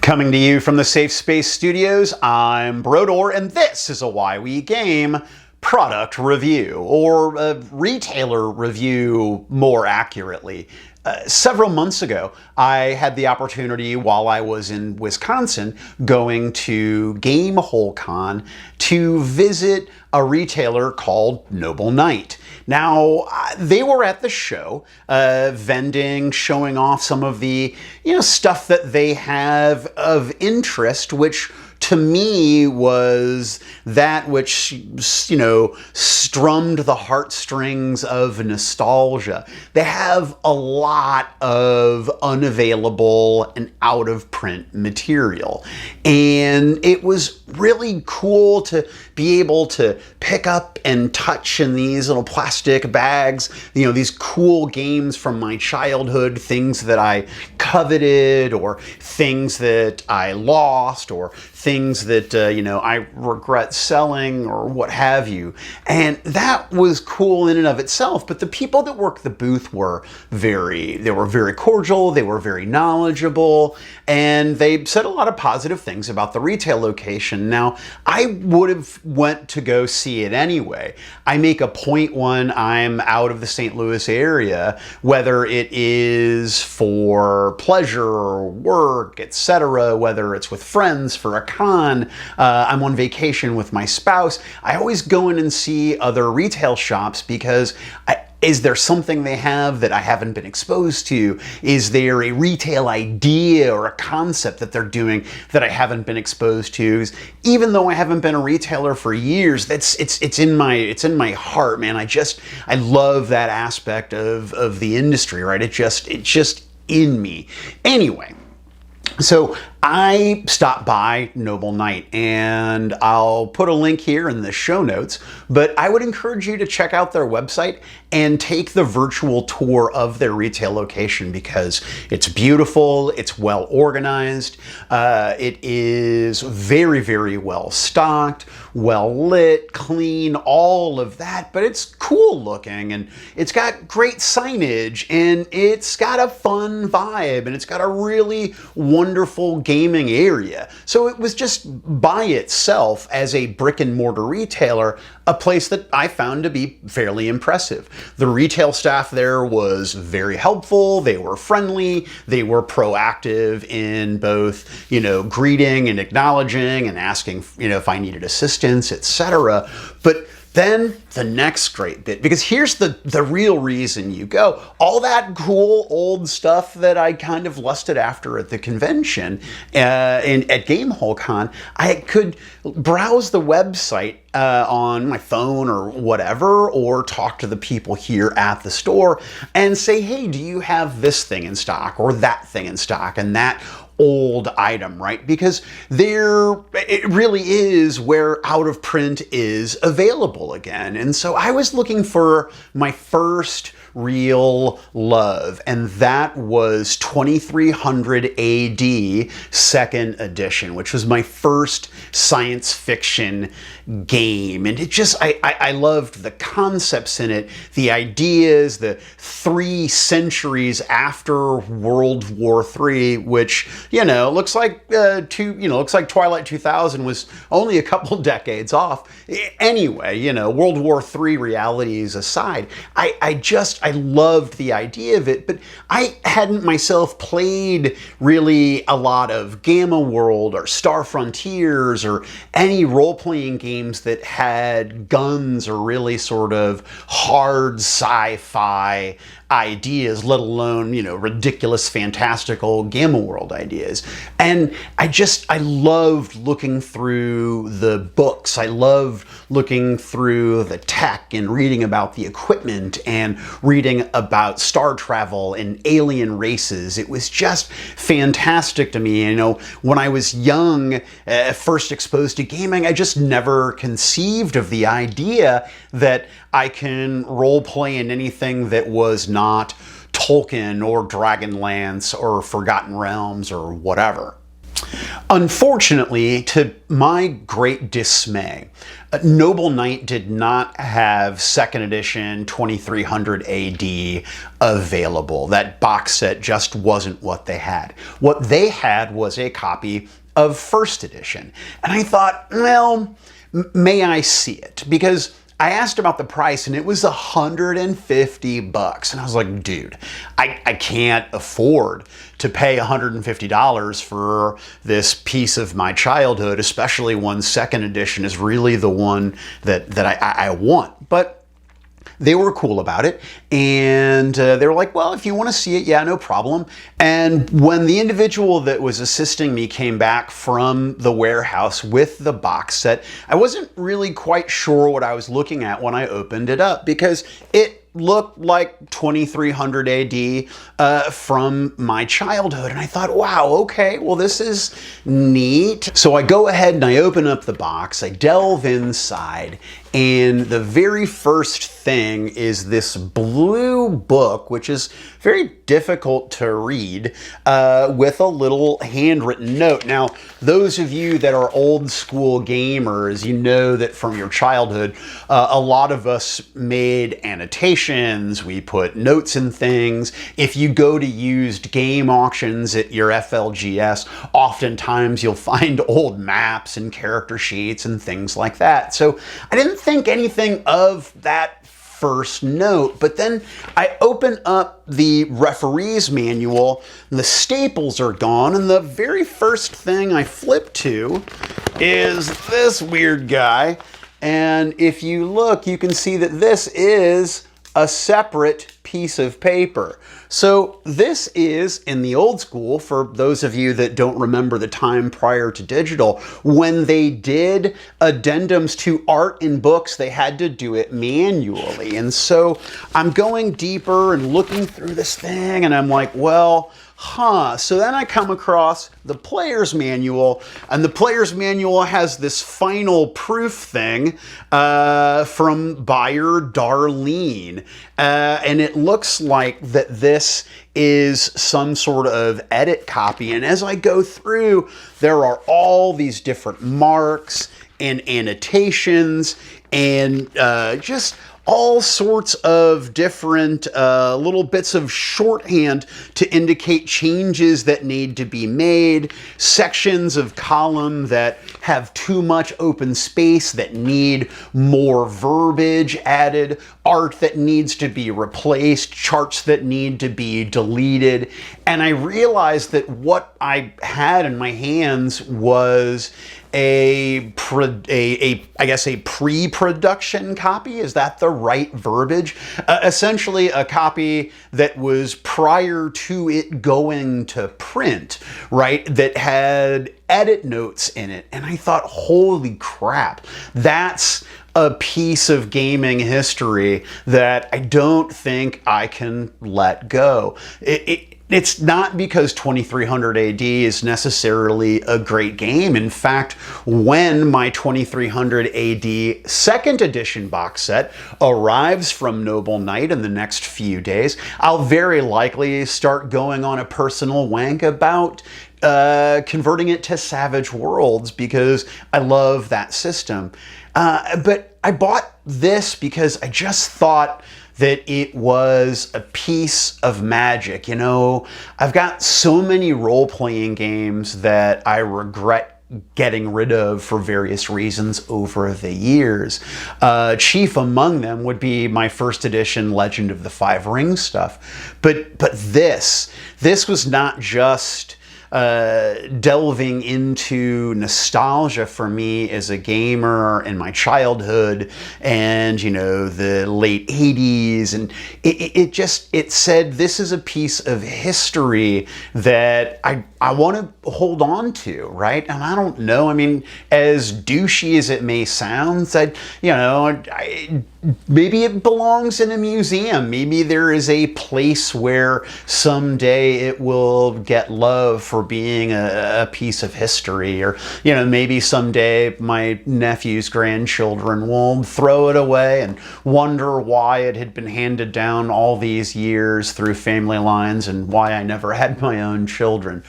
Coming to you from the Safe Space Studios, I'm Brodor, and this is a Why We Game product review, or a retailer review more accurately. Several months ago, I had the opportunity while I was in Wisconsin going to GameholeCon to visit a retailer called Noble Knight. Now, they were at the show, vending, showing off some of the, stuff that they have of interest, which to me was that which, strummed the heartstrings of nostalgia. They have a lot of unavailable and out-of-print material. And it was really cool to be able to pick up and touch in these little plastic bags, these cool games from my childhood, things that I coveted, or things that I lost, or things that, I regret selling, or what have you. And that was cool in and of itself, but the people that worked the booth were very cordial, they were very knowledgeable, and they said a lot of positive things about the retail location. Now, I would have went to go see it anyway. I make a point when I'm out of the St. Louis area, whether it is for pleasure or work, etc., whether it's with friends for a con, I'm on vacation with my spouse, I always go in and see other retail shops because is there something they have that I haven't been exposed to? Is there a retail idea or a concept that they're doing that I haven't been exposed to? Even though I haven't been a retailer for years, it's in my heart, man. I love that aspect of the industry, right? It's just in me. Anyway, so I stopped by Noble Knight, and I'll put a link here in the show notes, but I would encourage you to check out their website and take the virtual tour of their retail location because it's beautiful, it's well organized, it is very, very well stocked, well lit, clean, all of that, but it's cool looking, and it's got great signage, and it's got a fun vibe, and it's got a really wonderful gaming area. So it was just by itself, as a brick and mortar retailer, a place that I found to be fairly impressive. The retail staff there was very helpful, they were friendly, they were proactive in both, greeting and acknowledging and asking, if I needed assistance, etc. But then the next great bit, because here's the real reason you go. All that cool old stuff that I kind of lusted after at the convention and at GameholeCon, I could browse the website on my phone or whatever, or talk to the people here at the store and say, hey, do you have this thing in stock or that thing in stock and that old item, right? Because it really is where out of print is available again. And so I was looking for my first real love, and that was 2300 AD second edition, which was my first science fiction game. And I loved the concepts in it, the ideas, the 3 centuries after World War III, which, looks like Twilight 2000 was only a couple decades off. Anyway, World War III realities aside, I loved the idea of it, but I hadn't myself played really a lot of Gamma World or Star Frontiers or any role-playing games that had guns or really sort of hard sci-fi ideas, let alone, ridiculous, fantastical Gamma World ideas. And I loved looking through the books. I loved looking through the tech and reading about the equipment and reading about star travel and alien races. It was just fantastic to me. When I was young, first exposed to gaming, I just never conceived of the idea that I can role play in anything that was not Tolkien or Dragonlance or Forgotten Realms or whatever. Unfortunately, to my great dismay, Noble Knight did not have second edition 2300 AD available. That box set just wasn't what they had. What they had was a copy of first edition. And I thought, well, may I see it? Because I asked about the price and it was $150. And I was like, dude, I can't afford to pay $150 for this piece of my childhood, especially when second edition is really the one that I want. But they were cool about it, and they were like, well, if you want to see it, yeah, no problem. And when the individual that was assisting me came back from the warehouse with the box set, I wasn't really quite sure what I was looking at when I opened it up, because it looked like 2300 AD from my childhood. And I thought, wow, okay, well, this is neat. So I go ahead and I open up the box, I delve inside, and the very first thing is this blue book, which is very difficult to read, with a little handwritten note. Now, those of you that are old school gamers, you know that from your childhood, a lot of us made annotations, we put notes in things. If you go to used game auctions at your FLGS, oftentimes you'll find old maps and character sheets and things like that. So I didn't think anything of that first note, but then I open up the referee's manual, and the staples are gone, and the very first thing I flip to is this weird guy. And if you look, you can see that this is a separate piece of paper. So this is, in the old school, for those of you that don't remember the time prior to digital, when they did addendums to art in books, they had to do it manually. And so I'm going deeper and looking through this thing, and I'm like, well, so then I come across the player's manual, and the player's manual has this final proof thing from buyer Darlene. And it looks like that this is some sort of edit copy. And as I go through, there are all these different marks and annotations and just all sorts of different little bits of shorthand to indicate changes that need to be made, sections of column that have too much open space that need more verbiage added, art that needs to be replaced, charts that need to be deleted. And I realized that what I had in my hands was I guess a pre-production copy. Is that the right verbiage? Essentially a copy that was prior to it going to print, right? That had edit notes in it. And I thought, holy crap, that's a piece of gaming history that I don't think I can let go. It's not because 2300 AD is necessarily a great game. In fact, when my 2300 AD second edition box set arrives from Noble Knight in the next few days, I'll very likely start going on a personal wank about converting it to Savage Worlds because I love that system. But I bought this because I just thought that it was a piece of magic. You know, I've got so many role-playing games that I regret getting rid of for various reasons over the years. Chief among them would be my first edition Legend of the Five Rings stuff. But this was not just delving into nostalgia for me as a gamer in my childhood and, you know, the late 80s. And it said this is a piece of history that I want to hold on to, right? And I don't know, I mean, as douchey as it may sound, maybe it belongs in a museum. Maybe there is a place where someday it will get love for being a piece of history. Or, you know, maybe someday my nephew's grandchildren will throw it away and wonder why it had been handed down all these years through family lines and why I never had my own children.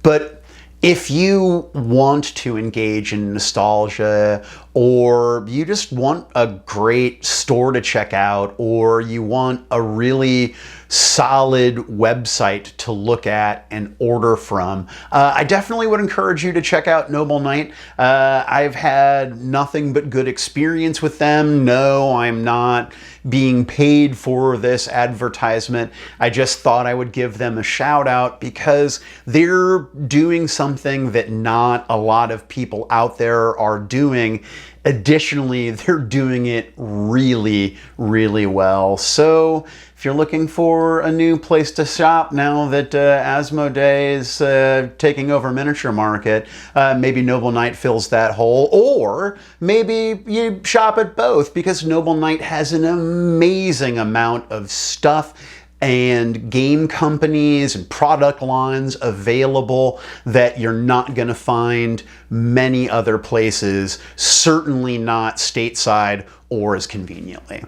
But If you want to engage in nostalgia, or you just want a great store to check out, or you want a really solid website to look at and order from, I definitely would encourage you to check out Noble Knight. I've had nothing but good experience with them. No, I'm not being paid for this advertisement. I just thought I would give them a shout out because they're doing something that not a lot of people out there are doing. Additionally, they're doing it really, really well. So if you're looking for a new place to shop now that Asmodee is taking over Miniature Market, maybe Noble Knight fills that hole, or maybe you shop at both because Noble Knight has an amazing amount of stuff and game companies and product lines available that you're not going to find many other places, certainly not stateside or as conveniently.